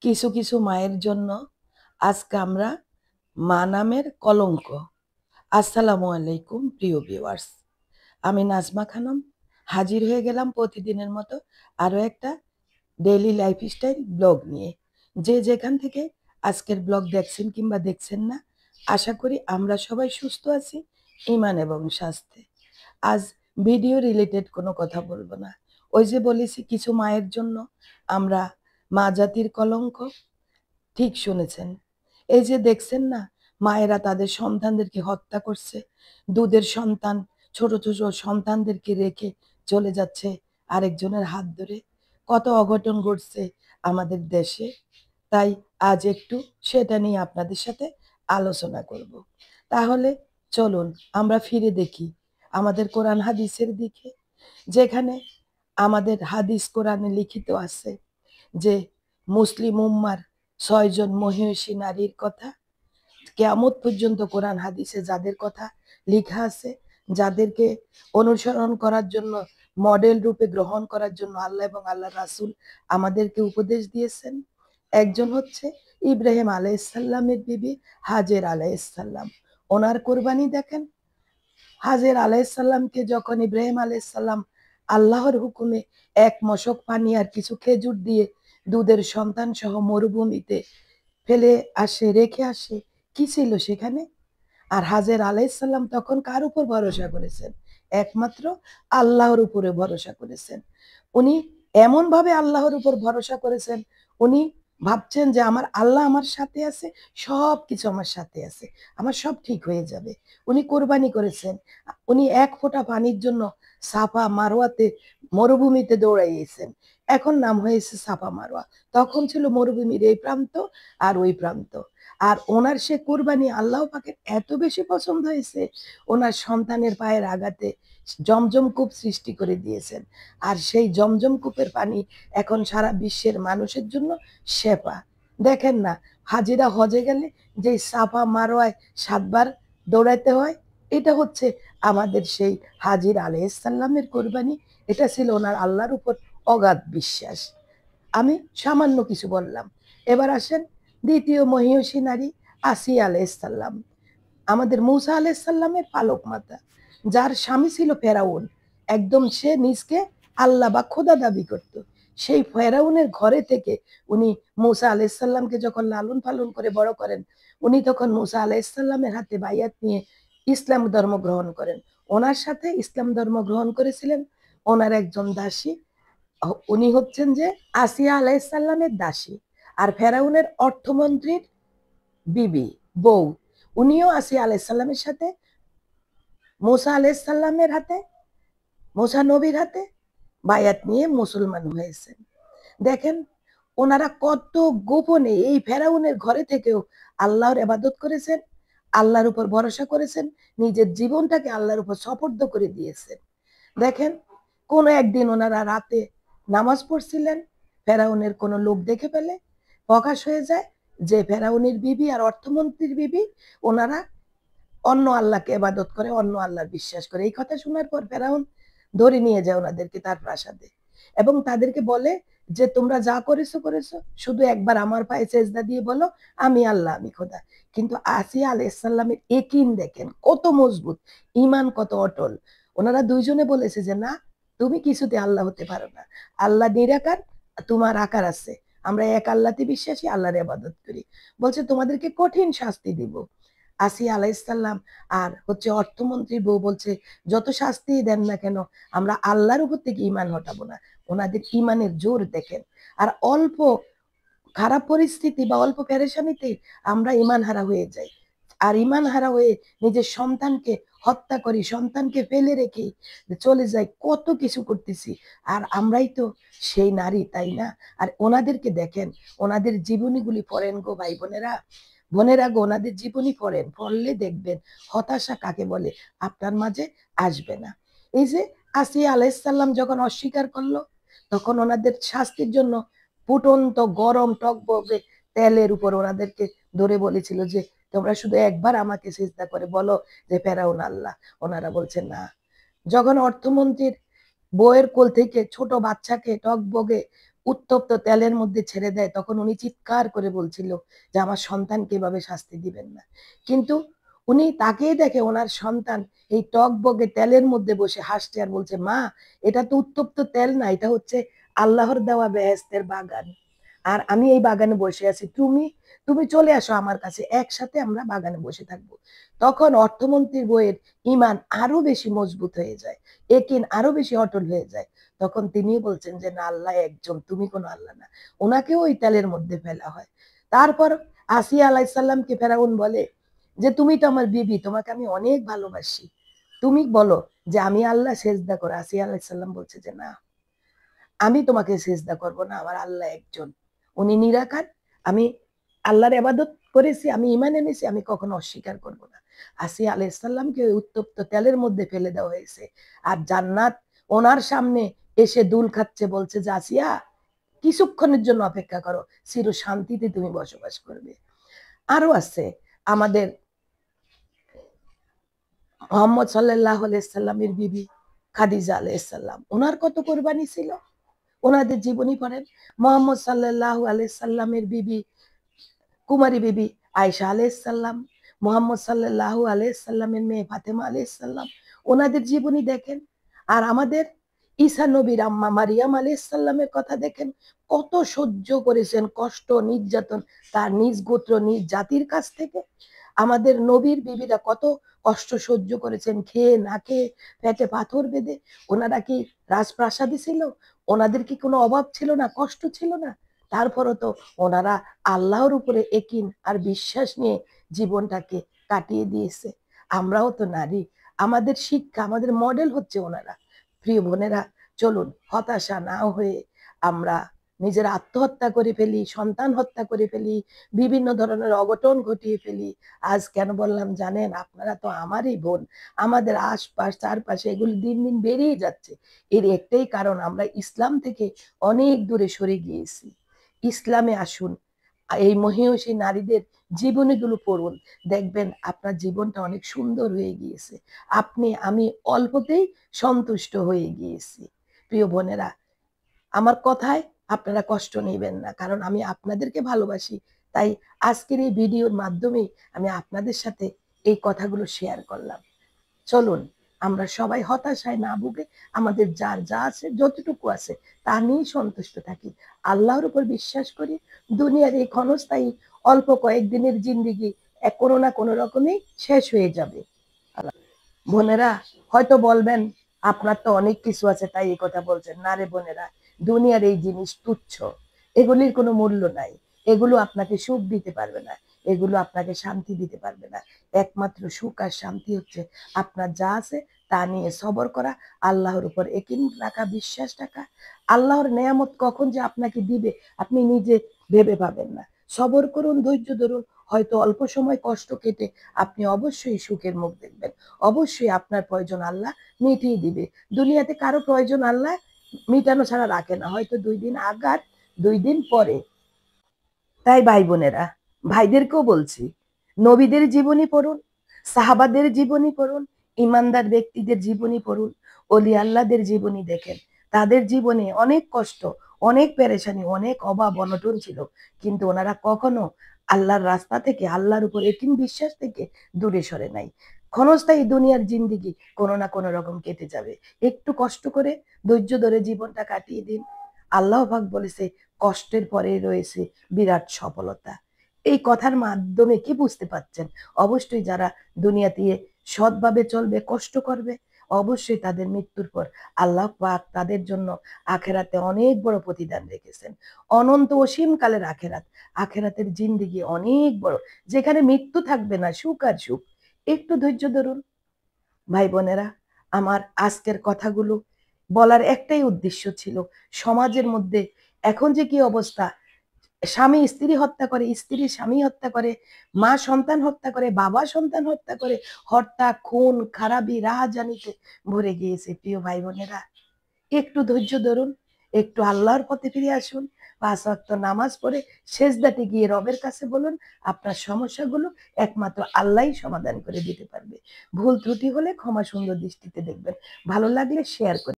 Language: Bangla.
কিছু কিছু মায়ের জন্য আজকে আমরা মা নামের কলঙ্ক। আসসালামু আলাইকুম প্রিয় ভিউয়ার্স, আমি নাজমা খানম হাজির হয়ে গেলাম প্রতিদিনের মতো আরো একটা ডেইলি লাইফস্টাইল ব্লগ নিয়ে। যে যেখান থেকে আজকের ব্লগ দেখছেন কিংবা দেখছেন না, আশা করি আমরা সবাই সুস্থ আছি ইমান এবং স্বাস্থ্যে। আজ ভিডিও রিলেটেড কোনো কথা বলবো না। ওই যে বলেছি কিছু মায়ের জন্য আমরা মা জাতির কলঙ্ক। ঠিক শুনেছেন। এই যে দেখছেন না, মায়েরা তাদের সন্তানদেরকে হত্যা করছে। দুধের সন্তান, ছোট ছোট সন্তানদেরকে রেখে চলে যাচ্ছে আরেকজনের হাত ধরে। কত অঘটন ঘটছে আমাদের দেশে। তাই আজ একটু সেটা নিয়ে আপনাদের সাথে আলোচনা করব। তাহলে চলুন আমরা ফিরে দেখি আমাদের কোরআন হাদিসের দিকে, যেখানে আমাদের হাদিস কোরআনে লিখিত আছে যে মুসলিম উম্মার 6 জন মহিষী নারীর কথা কিয়ামত পর্যন্ত কোরআন হাদিসে যাদের কথা লেখা আছে, যাদেরকে অনুসরণ করার জন্য, মডেল রূপে গ্রহণ করার জন্য আল্লাহ এবং আল্লাহ রাসূল আমাদেরকে উপদেশ দিয়েছেন। একজন হচ্ছে ইব্রাহিম আলাইহিসসালামের বিবি হাজের আলাইহিসসালাম। ওনার কোরবানি দেখেন। হাজের আলাইহিসসালামকে যখন ইব্রাহিম আলাইহিসসালাম আল্লাহর হুকুমে এক মশক পানি আর কিছু খেজুর দিয়ে দুধের সন্তান সহ মরুভূমিতে ফেলে আসে, রেখে আসে, কি ছিল সেখানে? আর হাজের আলাইহিসসালাম তখন কার উপর ভরসা করেছেন? একমাত্র আল্লাহর উপরে ভরসা করেছেন। উনি এমন ভাবে আল্লাহর উপর ভরসা করেছেন, উনি ভাবছেন যে আমার আল্লাহ আমার সাথে আছে, সবকিছু আমার সাথে আছে, আমার সব ঠিক হয়ে যাবে। উনি কোরবানি করেছেন। উনি এক ফোঁটা পানির জন্য সাফা মারওয়াতে মরুভূমিতে দৌড়াইয়েছেন। এখন নাম হয়েছে সাফা মারওয়া। তখন ছিল মরুভূমির এই প্রান্ত আর ওই প্রান্ত। আর ওনার সে কোরবানি আল্লাহ পাকের এত বেশি পছন্দ হয়েছে, ওনার সন্তানের পায়ের আঘাতে জমজম কূপ সৃষ্টি করে দিয়েছেন। আর সেই জমজম কূপের পানি এখন সারা বিশ্বের মানুষের জন্য শেফা। দেখেন না, হাজিরা হজে গেলে যে সাফা মারোয়ায় 7 বার দৌড়াইতে হয়, এটা হচ্ছে আমাদের সেই হাজির আলাইহিসসালামের কোরবানি। এটা ছিল ওনার আল্লাহর উপর অগাধ বিশ্বাস। আমি সামান্য কিছু বললাম। এবার আসেন দ্বিতীয় মহিষী নারী আসিয়া আলাইহিসসালাম, আমাদের মূসা আলাইহিসসালামের পালক মাতা, যার স্বামী ছিল ফেরাউন। একদম সে নিজকে আল্লাহ বা খোদা দাবি করত। সেই ফেরাউনের ঘরে থেকে উনি মূসা আলাইহিসসালামকে যখন লালন পালন করে বড় করেন, উনি তখন মূসা আলাইহিসসালামের হাতে বাইয়াত নিয়ে ইসলাম ধর্ম গ্রহণ করেন। ওনার সাথে ইসলাম ধর্ম গ্রহণ করেছিলেন ওনার একজন দাসী। উনি হচ্ছেন যে আসিয়া আলাইহিসসালামের দাসী আর ফেরাউনের অর্থমন্ত্রীর বিবি, বউ। উনিও আসিয়া আলাইহিসসালামের সাথে মূসা আলাইহিসসালামের হাতে, মূসা নবীর হাতে বায়াত নিয়ে মুসলমান হয়েছেন। দেখেন ওনারা কত গোপনে এই ফেরাউনের ঘরে থেকেও আল্লাহর ইবাদত করেছেন, আল্লাহর উপর ভরসা করেছেন, নিজের জীবনটাকে আল্লাহর উপর সপর্দ করে দিয়েছেন। দেখেন কোনো একদিন ওনারা রাতে নামাজ পড়ছিলেন, ফেরাউনের কোনো লোক দেখে ফেলে, প্রকাশ হয়ে যায় যে ফেরাউনের বিবি আর অর্থমন্ত্রীর বিবি ওনারা অন্য আল্লাহকে ইবাদত করে, অন্য আল্লাহর বিশ্বাস করে। এই কথা শোনার পর ফেরাউন ধরে নিয়ে যায় ওনাদেরকে তার প্রাসাদে এবং তাদেরকে বলে যে তোমরা যা করেছো করেছো, শুধু একবার আমার পায়ে সেজদা দিয়ে বলো আমি আল্লাহ, আমি খোদা। কিন্তু আসিয়া আলাইহিসসালামের ইয়াকিন দেখেন কত মজবুত, ঈমান কত অটল। ওনারা দুইজনে বলেছে যে না, তুমি কিছুতে আল্লাহ হতে পারো না। আল্লাহ নিরাকার, তোমার আকার আছে। আমরা এক আল্লাহতে বিশ্বাসী, আল্লাহর ইবাদত করি। বলছে তোমাদেরকে কঠিন শাস্তি দিব। আসিয়া আলাইহিসসালাম আর হচ্ছে অর্থমন্ত্রীর বউ বলছে যত শাস্তিই দেন না কেন আমরা আল্লাহর উপর থেকে ঈমান হটাবো না। ওনাদের ঈমানের জোর দেখেন। আর অল্প খারাপ পরিস্থিতি বা অল্প পেরেশানিতে আমরা ঈমান হারা হয়ে যাই। আর ঈমান হারা হয়ে নিজের সন্তানকে হত্যা করি, সন্তানকে ফেলে রেখে চলে যাই, কত কিছু করতেছি। আর আমরাই তো সেই নারী, তাই না? আর ওনাদেরকে দেখেন, ওনাদের জীবনীগুলি পড়েন গো ভাই বোনেরা। বোনেরা গো, ওনাদের জীবনী পড়েন, পড়লে দেখবেন হতাশা কাকে বলে আপনার মাঝে আসবে না। এই যে আসিয়া আলাইহিসসালাম যখন অস্বীকার করলো, তখন ওনাদের শাস্তির জন্য ফুটন্ত গরম টকবকে তেলের উপর ওনাদেরকে ধরে বলেছিল যে তোমরা শুধু একবার আমাকে সিজদা করে বলো যে ফেরাউন আল্লাহ। ওনারা বলছে না। যখন অর্থমন্ত্রীর বউয়ের কোল থেকে ছোট বাচ্চাকে টকবগে উত্তপ্ত তেলের মধ্যে ছেড়ে দেয়, তখন উনি চিৎকার করে বলছিল যে আমার সন্তানকে এভাবে শাস্তি দিবেন না। কিন্তু উনি তাকিয়ে দেখে ওনার সন্তান এই টগবগে তেলের মধ্যে বসে হাসছে আর বলছে, মা এটা তো উত্তপ্ত তেল না, এটা হচ্ছে আল্লাহর দেওয়া বেহেশতের বাগান। আর আমি এই বাগানে বসে আছি, তুমি তুমি চলে আসো আমার কাছে, একসাথে আমরা বাগানে বসে থাকবো। তখন অর্থমন্ত্রীর বইয়ের ঈমান আরো বেশি মজবুত হয়ে যায়, একিন আরো বেশি অটল হয়ে যায়। তখন তিনি বলছেন যে না, আল্লাহ একজন, তুমি কোনো আল্লাহ না। ওনাকেও ওই তেলের মধ্যে ফেলা হয়। তারপর আসিয়া আলাইহিস সালামকে ফেরাউন বলে যে তুমি তো আমার বিবি, তোমাকে আমি অনেক ভালোবাসি, তুমি বলো যে আমি আল্লাহ, সেজদা করো। আসিয়া আলাইহিস সালাম বলছে যে না, আমি তোমাকে সেজদা করব না, আমার আল্লাহ একজন, উনি নিরাকার। আমি আল্লাহর ইবাদত করেছি, আমি ঈমান এনেছি, আমি কখনো অস্বীকার করব না। আসিয়া আলাইহিস সালামকে ওই উত্তপ্ত তেলের মধ্যে ফেলে দেওয়া হয়েছে। আর জান্নাত ওনার সামনে এসে দুল খাচ্ছে, বলছে যে আসিয়া কিছুক্ষণের জন্য অপেক্ষা করো, চির শান্তিতে তুমি বসবাস করবে। আরো আছে আমাদের মোহাম্মদ সাল্লাল্লাহু আলাইহি সাল্লামের বিবি খাদিজা আলাইহিস সালাম, ওনার কত কোরবানি ছিল, ওনাদের জীবনী পড়েন। মোহাম্মদ সাল্লাল্লাহু আলাইহি সাল্লামের বিবি কুমারী বিবি আয়েশা আলাইহিস সালাম, মোহাম্মদ সাল্লাল্লাহু আলাইহি সাল্লামের মেয়ে ফাতেমা আলাইহিস সালাম, ওনাদের জীবনী দেখেন। আর আমাদের ঈসা নবীর আম্মা মারিয়াম আলাইহিস সালামের কথা দেখেন, কত সহ্য করেছেন কষ্ট নির্যাতন তার নিজ গোত্র নিজ জাতির কাছ থেকে। আমাদের নবীর বিবিরা কত কষ্ট সহ্য করেছেন, খেয়ে না খেয়ে, পেটে পাথর বেঁধে। ওনারা কি রাজপ্রাসাদে ছিল? ওনাদের কি কোনো অভাব ছিল না, কষ্ট ছিল না? তারপরও তো ওনারা আল্লাহর উপরে একিন আর বিশ্বাস নিয়ে জীবনটাকে কাটিয়ে দিয়েছে। আমরাও তো নারী, আমাদের শিক্ষা, আমাদের মডেল হচ্ছে ওনারা। প্রিয় বোনেরা, চলুন হতাশা না হয়ে আমরা নিজের আত্মহত্যা করে ফেলি, সন্তান হত্যা করে ফেলি, বিভিন্ন ধরনের অঘটন ঘটিয়ে ফেলি। আজ কেন বললাম জানেন? আপনারা তো আমারই বোন, আমাদের আশপাশ চারপাশে এগুলি দিন দিন বেড়েই যাচ্ছে। এর একটাই কারণ, আমরা ইসলাম থেকে অনেক দূরে সরে গিয়েছি। ইসলামে আসুন, এই মহিয়সী নারীদের জীবনীগুলো পড়ুন, দেখবেন আপনার জীবনটা অনেক সুন্দর হয়ে গিয়েছে। আপনি আমি অল্পতেই সন্তুষ্ট হয়ে গিয়েছি। প্রিয় বোনেরা, আমার কথায় আপনারা কষ্ট নেবেন না, কারণ আমি আপনাদেরকে ভালোবাসি। তাই আজকের এই ভিডিওর মাধ্যমেই আমি আপনাদের সাথে এই কথাগুলো শেয়ার করলাম। চলুন আমরা সবাই হতাশায় না ভুগে আমাদের যার যা আছে, যতটুকু আছে তা নিয়েই সন্তুষ্ট থাকি, আল্লাহর উপর বিশ্বাস করি। দুনিয়ার এই ক্ষণস্থায়ী অল্প কয়েকদিনের জিন্দিগি কোনো না কোনো রকমেই শেষ হয়ে যাবে। বোনেরা হয়তো বলবেন আপনার তো অনেক কিছু আছে তাই এই কথা বলছেন। না রে বোনেরা, দুনিয়ার এই জিনিস তুচ্ছ, এগুলির কোনো মূল্য নাই। এগুলো আপনাকে সুখ দিতে পারবে না, এগুলো আপনাকে শান্তি দিতে পারবে না। একমাত্র সুখ আর শান্তি হচ্ছে আপনার যা আছে তা নিয়ে সবর করা, আল্লাহর উপর একিন রাখা, বিশ্বাস রাখা। আল্লাহর নেয়ামত কখন যে আপনাকে দিবে আপনি নিজে ভেবে পাবেন না। সবর করুন, ধৈর্য ধরুন, হয়তো অল্প সময় কষ্ট কেটে আপনি অবশ্যই সুখের মুখ দেখবেন। অবশ্যই আপনার প্রয়োজন আল্লাহ মিটিয়ে দিবে। দুনিয়াতে কারো প্রয়োজন আল্লাহ মিটানো ছাড়া রাখে না, হয়তো 2 দিন আগার 2 দিন পরে। তাই ভাই বোনেরা, ভাইদেরকেও বলছি, নবীদের জীবনী পড়ুন, সাহাবাদের জীবনী পড়ুন, ইমানদার ব্যক্তিদের জীবনী পড়ুন, অলি আল্লাহদের জীবনী দেখেন। তাদের জীবনে অনেক কষ্ট, অনেক পেরেশানি, অনেক অভাব অনটন ছিল, কিন্তু ওনারা কখনো আল্লাহর রাস্তা থেকে, আল্লাহর উপর একিন বিশ্বাস থেকে দূরে সরে নাই। ক্ষণস্থায়ী দুনিয়ার জিন্দিগি কোনো না কোনো রকম কেটে যাবে, একটু কষ্ট করে ধৈর্য ধরে জীবনটা কাটিয়ে দিন। আল্লাহ পাক বলেছে কষ্টের পরে রয়েছে বিরাট সফলতা। এই কথার মাধ্যমে কি বুঝতে পারছেন? অবশ্যই যারা দুনিয়াতে সৎভাবে চলবে, কষ্ট করবে, অবশ্যই তাদের মৃত্যুর পর আল্লাহ পাক তাদের জন্য আখেরাতে অনেক বড় প্রতিদান রেখেছেন। অনন্ত অসীম কালের আখেরাত, আখেরাতের জিন্দিগি অনেক বড়, যেখানে মৃত্যু থাকবে না, সুখ আর সুখ। একটু ধৈর্য ধরুন। ভাই বোনেরা, আমার আজকের কথাগুলো বলার একটাই উদ্দেশ্য ছিল, সমাজের মধ্যে এখন যে কি অবস্থা, স্বামী স্ত্রী হত্যা করে, স্ত্রী স্বামী হত্যা করে, মা সন্তান হত্যা করে, বাবা সন্তান হত্যা করে, হত্যা খুন খারাপি রাহাজানিতে ভরে গিয়েছে। প্রিয় ভাই বোনেরা, একটু ধৈর্য ধরুন, একটু আল্লাহর পথে ফিরে আসুন, 5 ওয়াক্ত নামাজ পড়ে সেজদাতে গিয়ে রবের কাছে বলুন, আপনার সমস্যাগুলো একমাত্র আল্লাহই সমাধান করে দিতে পারবে। ভুল ত্রুটি হলে ক্ষমা সুন্দর দৃষ্টিতে দেখবেন। ভালো লাগলে শেয়ার করুন।